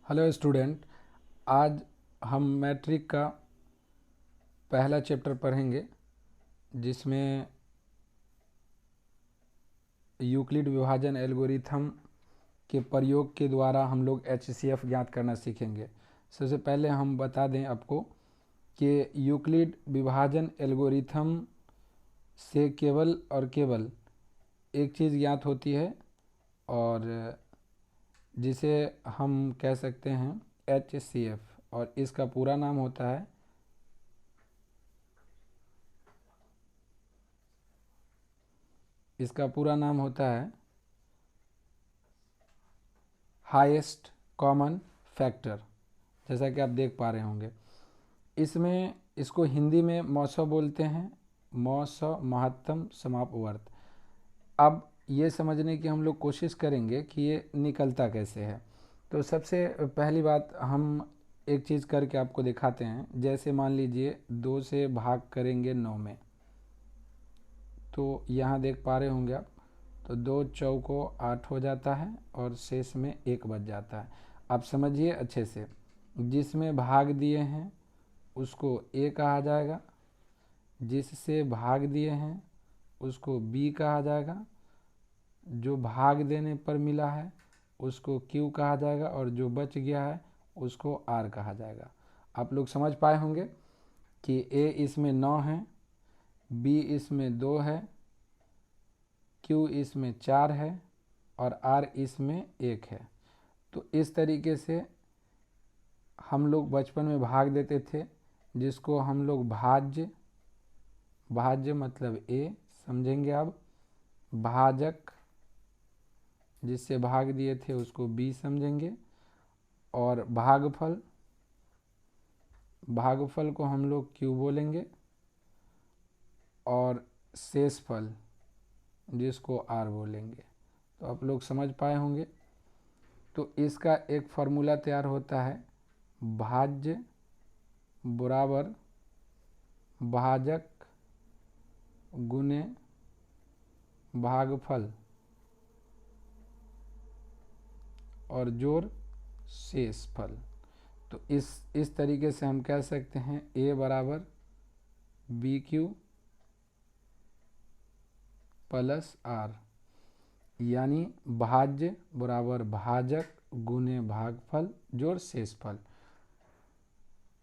Hello student, आज हम matric का पहला चैप्टर पढ़ेंगे जिसमें यूक्लिड विभाजन एल्गोरिथम के प्रयोग के द्वारा हम लोग एचसीएफ ज्ञात करना सीखेंगे। सबसे पहले हम बता दें आपको कि यूक्लिड विभाजन एल्गोरिथम से केवल और केवल एक चीज़ ज्ञात होती है और जिसे हम कह सकते हैं एचसीएफ, और इसका पूरा नाम होता है हाईएस्ट कॉमन फैक्टर, जैसा कि आप देख पा रहे होंगे। इसमें इसको हिंदी में मौसो बोलते हैं, मौसो महत्तम समापवर्त। अब ये समझने की हम लोग कोशिश करेंगे कि ये निकलता कैसे है। तो सबसे पहली बात हम एक चीज़ करके आपको दिखाते हैं। जैसे मान लीजिए 2 से भाग करेंगे 9 में, तो यहाँ देख पा रहे होंगे आप, तो 2 चौको 8 हो जाता है और शेष में 1 बच जाता है। आप समझिए अच्छे से, जिसमें भाग दिए हैं उसको ए कहा जाएगा, जिससे भाग दिए हैं उसको बी कहा जाएगा, जो भाग देने पर मिला है उसको क्यू कहा जाएगा, और जो बच गया है उसको आर कहा जाएगा। आप लोग समझ पाए होंगे कि ए इसमें 9 है, बी इसमें 2 है, क्यू इसमें 4 है और आर इसमें 1 है। तो इस तरीके से हम लोग बचपन में भाग देते थे, जिसको हम लोग भाज्य मतलब ए समझेंगे। अब भाजक, जिससे भाग दिए थे उसको बी समझेंगे, और भागफल को हम लोग क्यू बोलेंगे, और शेषफल जिसको आर बोलेंगे। तो आप लोग समझ पाए होंगे। तो इसका एक फार्मूला तैयार होता है, भाज्य बराबर भाजक गुने भागफल और जोड़ शेषफल। तो इस तरीके से हम कह सकते हैं ए बराबर बी क्यू प्लस आर, यानी भाज्य बराबर भाजक गुने भागफल जोड़ शेषफल।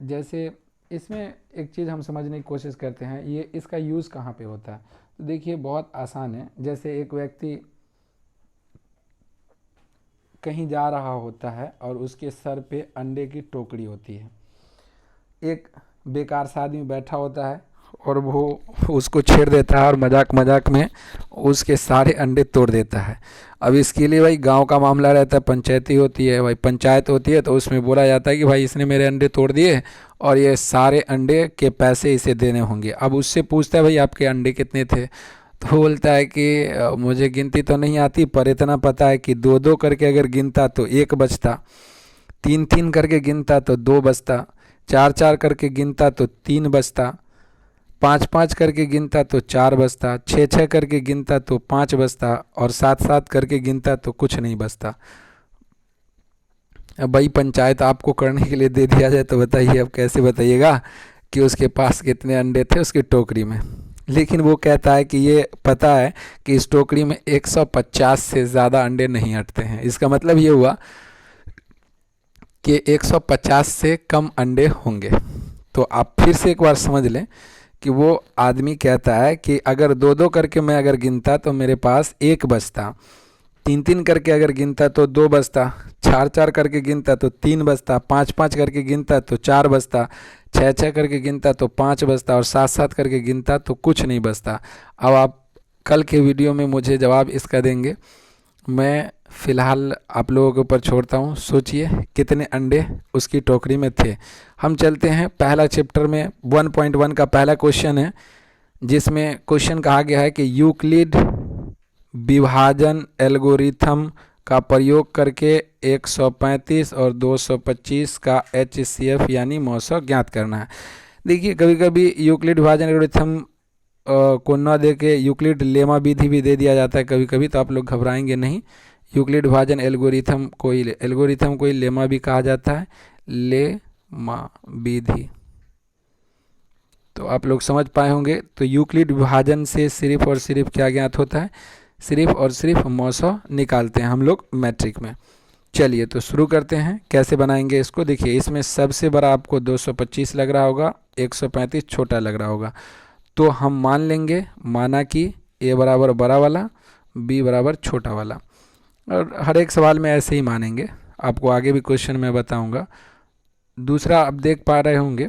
जैसे इसमें एक चीज़ हम समझने की कोशिश करते हैं, ये इसका यूज़ कहाँ पे होता है। तो देखिए बहुत आसान है। जैसे एक व्यक्ति कहीं जा रहा होता है और उसके सर पे अंडे की टोकरी होती है। एक बेकार सा आदमी बैठा होता है और वो उसको छेड़ देता है और मजाक में उसके सारे अंडे तोड़ देता है। अब इसके लिए भाई गांव का मामला रहता है, पंचायती होती है, भाई पंचायत होती है, तो उसमें बोला जाता है कि भाई इसने मेरे अंडे तोड़ दिए और ये सारे अंडे के पैसे इसे देने होंगे। अब उससे पूछता है भाई आपके अंडे कितने थे, तो बोलता है कि मुझे गिनती तो नहीं आती, पर इतना पता है कि 2-2 करके अगर गिनता तो 1 बचता, 3-3 करके गिनता तो 2 बचता, 4-4 करके गिनता तो 3 बचता, 5-5 करके गिनता तो 4 बचता, 6-6 करके गिनता तो 5 बचता, और 7-7 करके गिनता तो कुछ नहीं बचता। अब भाई पंचायत आपको करने के लिए दे दिया जाए तो बताइए, अब कैसे बताइएगा कि उसके पास कितने अंडे थे उसकी टोकरी में। लेकिन वो कहता है कि ये पता है कि इस टोकरी में 150 से ज़्यादा अंडे नहीं हटते हैं। इसका मतलब ये हुआ कि 150 से कम अंडे होंगे। तो आप फिर से एक बार समझ लें कि वो आदमी कहता है कि अगर 2-2 करके मैं अगर गिनता तो मेरे पास 1 बचता, 3-3 करके अगर गिनता तो 2 बचता, 4-4 करके गिनता तो 3 बचता, 5-5 करके गिनता तो 4 बचता, 6-6 करके गिनता तो 5 बचता, और 7-7 करके गिनता तो कुछ नहीं बचता। अब आप कल के वीडियो में मुझे जवाब इसका देंगे। मैं फ़िलहाल आप लोगों के ऊपर छोड़ता हूँ, सोचिए कितने अंडे उसकी टोकरी में थे। हम चलते हैं पहला चैप्टर में। 1.1 का पहला क्वेश्चन है, जिसमें क्वेश्चन कहा गया है कि यूक्लिड विभाजन एल्गोरिथम का प्रयोग करके 135 और 225 का एचसीएफ यानी मौसो ज्ञात करना है। देखिए कभी कभी यूक्लिड विभाजन एल्गोरिथम को न दे के यूक्लिड लेमा विधि भी दे दिया जाता है कभी कभी, तो आप लोग घबराएंगे नहीं। यूक्लिड विभाजन एल्गोरिथम को ही लेमा भी कहा जाता है, लेमा विधि। तो आप लोग समझ पाए होंगे। तो यूक्लिड विभाजन से सिर्फ और सिर्फ क्या ज्ञात होता है, सिर्फ और सिर्फ मौसो निकालते हैं हम लोग मैट्रिक में। चलिए तो शुरू करते हैं, कैसे बनाएंगे इसको। देखिए इसमें सबसे बड़ा आपको 225 लग रहा होगा, 135 छोटा लग रहा होगा। तो हम मान लेंगे, माना कि ए बराबर बड़ा वाला, बी बराबर छोटा वाला, और हर एक सवाल में ऐसे ही मानेंगे, आपको आगे भी क्वेश्चन में बताऊंगा। दूसरा आप देख पा रहे होंगे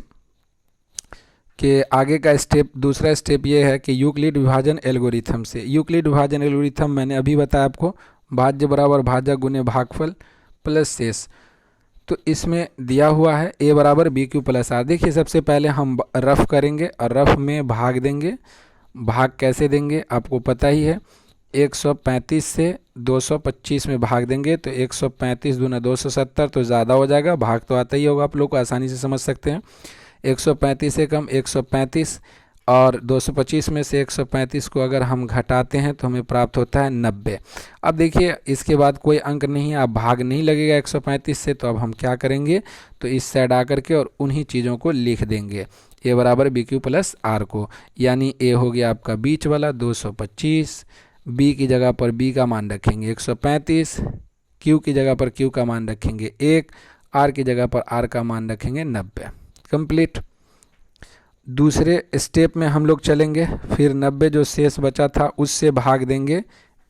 कि आगे का स्टेप, दूसरा स्टेप ये है कि यूक्लिड विभाजन एल्गोरिथम से। यूक्लिड विभाजन एल्गोरिथम मैंने अभी बताया आपको, भाज्य बराबर भाज्य गुने भागफल प्लस शेष। तो इसमें दिया हुआ है ए बराबर बी क्यू प्लस आर। देखिए सबसे पहले हम रफ करेंगे और रफ में भाग देंगे। भाग कैसे देंगे आपको पता ही है, 135 से 225 में भाग देंगे तो 135 दूना 270, तो ज़्यादा हो जाएगा, भाग तो आता ही होगा, आप लोग को आसानी से समझ सकते हैं। 135 से कम 135, और 225 में से 135 को अगर हम घटाते हैं तो हमें प्राप्त होता है 90। अब देखिए इसके बाद कोई अंक नहीं, अब भाग नहीं लगेगा 135 से, तो अब हम क्या करेंगे, तो इस साइड आकर के और उन्हीं चीज़ों को लिख देंगे, ए बराबर बी क्यू प्लस आर को। यानी ए हो गया आपका बीच वाला 225, बी की जगह पर बी का मान रखेंगे 135, क्यू की जगह पर क्यू का मान रखेंगे 1, आर की जगह पर आर का मान रखेंगे 90। कंप्लीट। दूसरे स्टेप में हम लोग चलेंगे, फिर 90 जो शेष बचा था उससे भाग देंगे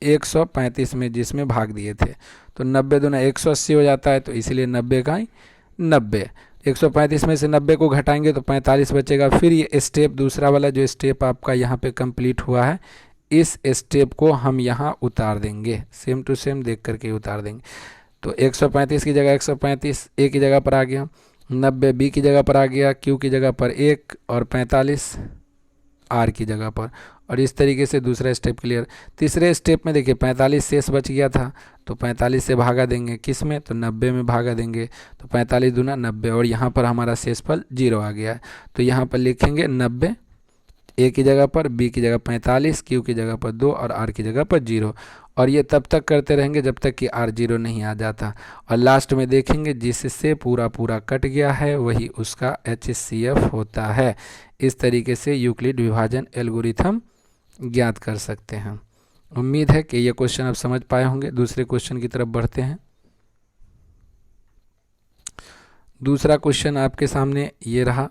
135 में, जिसमें भाग दिए थे। तो 90 दूना 180 हो जाता है, तो इसलिए 90 का ही 90। 135 में से 90 को घटाएंगे तो 45 बचेगा। फिर ये स्टेप, दूसरा वाला जो स्टेप आपका यहाँ पे कंप्लीट हुआ है, इस स्टेप को हम यहाँ उतार देंगे, सेम टू सेम देख करके उतार देंगे। तो 135 की जगह 135 ए की जगह पर आ गया, 90 बी की जगह पर आ गया, क्यू की जगह पर 1 और 45 आर की जगह पर। और इस तरीके से दूसरा स्टेप क्लियर। तीसरे स्टेप में देखिए 45 शेष बच गया था, तो 45 से भागा देंगे, किस में, तो 90 में भागा देंगे, तो 45 दूना 90, और यहाँ पर हमारा शेषफल 0 आ गया है। तो यहाँ पर लिखेंगे 90, ए की जगह पर, बी की जगह 45, क्यू की जगह पर 2 और आर की जगह पर 0। और ये तब तक करते रहेंगे जब तक कि आर 0 नहीं आ जाता। और लास्ट में देखेंगे जिससे पूरा पूरा कट गया है वही उसका HCF होता है। इस तरीके से यूक्लिड विभाजन एल्गोरिथम ज्ञात कर सकते हैं। उम्मीद है कि ये क्वेश्चन आप समझ पाए होंगे। दूसरे क्वेश्चन की तरफ बढ़ते हैं। दूसरा क्वेश्चन आपके सामने ये रहा।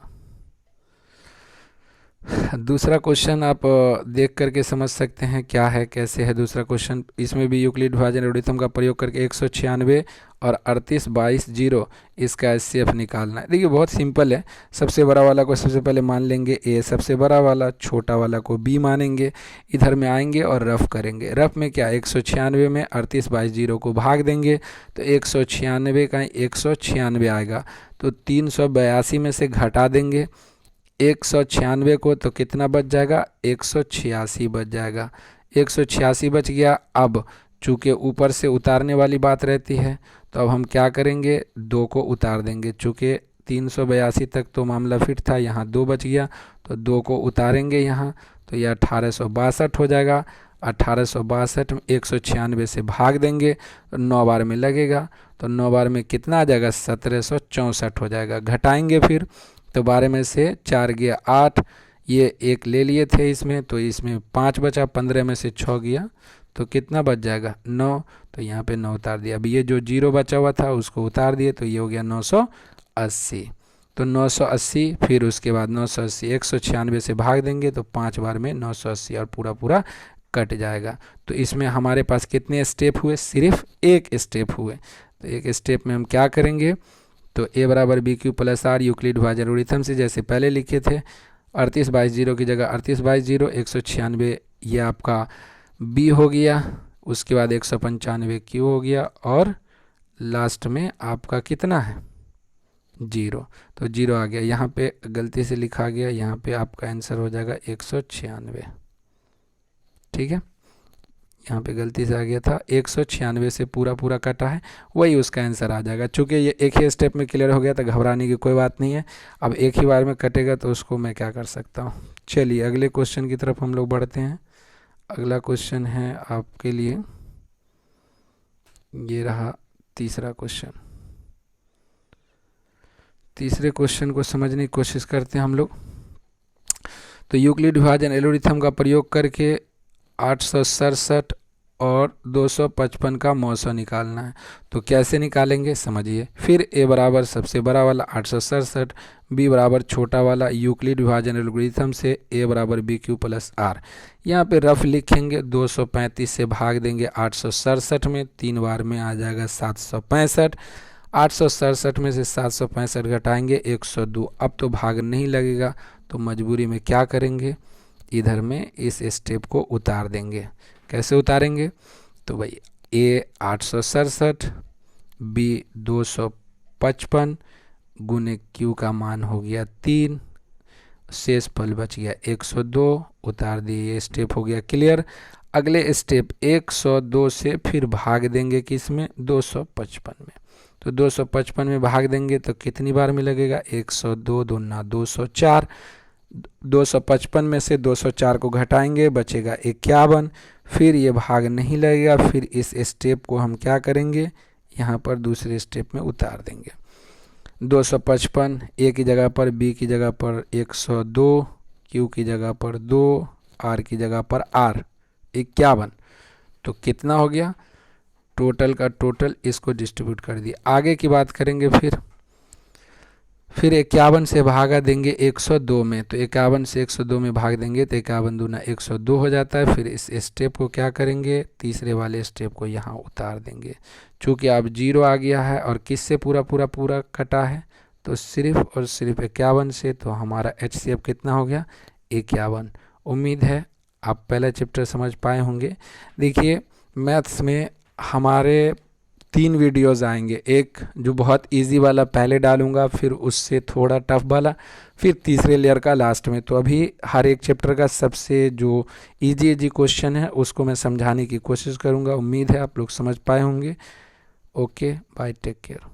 दूसरा क्वेश्चन आप देख करके समझ सकते हैं क्या है, कैसे है दूसरा क्वेश्चन। इसमें भी यूक्लिड विभाजन एल्गोरिथम का प्रयोग करके 196 और 38 22 0 इसका HCF निकालना है। देखिए बहुत सिंपल है। सबसे बड़ा वाला को सबसे पहले मान लेंगे ए, सबसे बड़ा वाला, छोटा वाला को बी मानेंगे। इधर में आएंगे और रफ करेंगे। रफ में क्या, 196 में 38 22 0 को भाग देंगे तो 196 का 196 आएगा। तो 382 में से घटा देंगे 196 को, तो कितना बच जाएगा, 186 बच जाएगा। 186 बच गया। अब चूँकि ऊपर से उतारने वाली बात रहती है तो अब हम क्या करेंगे, 2 को उतार देंगे। चूँकि 382 तक तो मामला फिट था, यहाँ 2 बच गया तो 2 को उतारेंगे यहाँ, तो यह 1862 हो जाएगा। 1862 में 196 से भाग देंगे तो 9 बार में लगेगा, तो 9 बार में कितना आ जाएगा, 1764 हो जाएगा। घटाएंगे फिर तो 12 में से 4 गया 8, ये 1 ले लिए थे इसमें, तो इसमें 5 बचा, 15 में से 6 गया तो कितना बच जाएगा, 9। तो यहाँ पे 9 उतार दिया। अब ये जो 0 बचा हुआ था उसको उतार दिए, तो ये हो गया 980। तो 980, फिर उसके बाद 980 196 से भाग देंगे तो 5 बार में 980 और पूरा पूरा कट जाएगा। तो इसमें हमारे पास कितने स्टेप हुए, सिर्फ एक स्टेप हुए। तो एक स्टेप में हम क्या करेंगे, तो ए बराबर B Q plus R Euclid विभाजन एल्गोरिथम से जैसे पहले लिखे थे, 38 22 0 की जगह 38 22 0, 196 ये आपका बी हो गया, उसके बाद 195 क्यू हो गया, और लास्ट में आपका कितना है, 0। तो 0 आ गया। यहाँ पे गलती से लिखा गया, यहाँ पे आपका आंसर हो जाएगा 196। ठीक है, यहाँ पे गलती से आ गया था, 196 से पूरा पूरा कटा है, वही उसका आंसर आ जाएगा। चूँकि ये एक ही स्टेप में क्लियर हो गया तो घबराने की कोई बात नहीं है। अब एक ही बार में कटेगा तो उसको मैं क्या कर सकता हूँ। चलिए अगले क्वेश्चन की तरफ हम लोग बढ़ते हैं। अगला क्वेश्चन है आपके लिए ये रहा तीसरा क्वेश्चन। तीसरे क्वेश्चन को समझने की कोशिश करते हैं हम लोग। तो यूक्लिड विभाजन एल्गोरिथम का प्रयोग करके 867 और 255 का मौसा निकालना है। तो कैसे निकालेंगे समझिए। फिर a बराबर सबसे बड़ा वाला 867, b बराबर छोटा वाला यूक्लिड विभाजन एल्गोरिथम से a बराबर BQ प्लस R। यहाँ पे रफ लिखेंगे, 235 से भाग देंगे 867 में, 3 बार में आ जाएगा 765। 867 में से 765 घटाएंगे 102। अब तो भाग नहीं लगेगा, तो मजबूरी में क्या करेंगे, इधर में इस स्टेप को उतार देंगे। कैसे उतारेंगे, तो भाई a 867, b 255 गुने q का मान हो गया 3, शेष फल बच गया 102, उतार दिए। ये स्टेप हो गया क्लियर। अगले स्टेप 102 से फिर भाग देंगे किस में, 255 में। तो 255 में भाग देंगे तो कितनी बार में लगेगा, 102 दूना 204। 255 में से 204 को घटाएंगे, बचेगा 51। फिर ये भाग नहीं लगेगा, फिर इस स्टेप को हम क्या करेंगे, यहाँ पर दूसरे स्टेप में उतार देंगे। 255 a की जगह पर, b की जगह पर 102, q की जगह पर 2, r की जगह पर r 51। तो कितना हो गया, टोटल का टोटल इसको डिस्ट्रीब्यूट कर दिया। आगे की बात करेंगे। फिर 51 से भागा देंगे 102 में, तो 51 से 102 में भाग देंगे तो 51 दूना 102 हो जाता है। फिर इस स्टेप को क्या करेंगे, तीसरे वाले स्टेप को यहाँ उतार देंगे। चूँकि अब 0 आ गया है और किससे पूरा कटा है, तो सिर्फ और सिर्फ 51 से। तो हमारा HCF कितना हो गया, 51। उम्मीद है आप पहला चैप्टर समझ पाए होंगे। देखिए मैथ्स में हमारे 3 वीडियोज़ आएंगे, एक जो बहुत इजी वाला पहले डालूंगा, फिर उससे थोड़ा टफ वाला, फिर तीसरे लेयर का लास्ट में। तो अभी हर एक चैप्टर का सबसे जो इजी क्वेश्चन है उसको मैं समझाने की कोशिश करूंगा। उम्मीद है आप लोग समझ पाए होंगे। Okay bye, take care.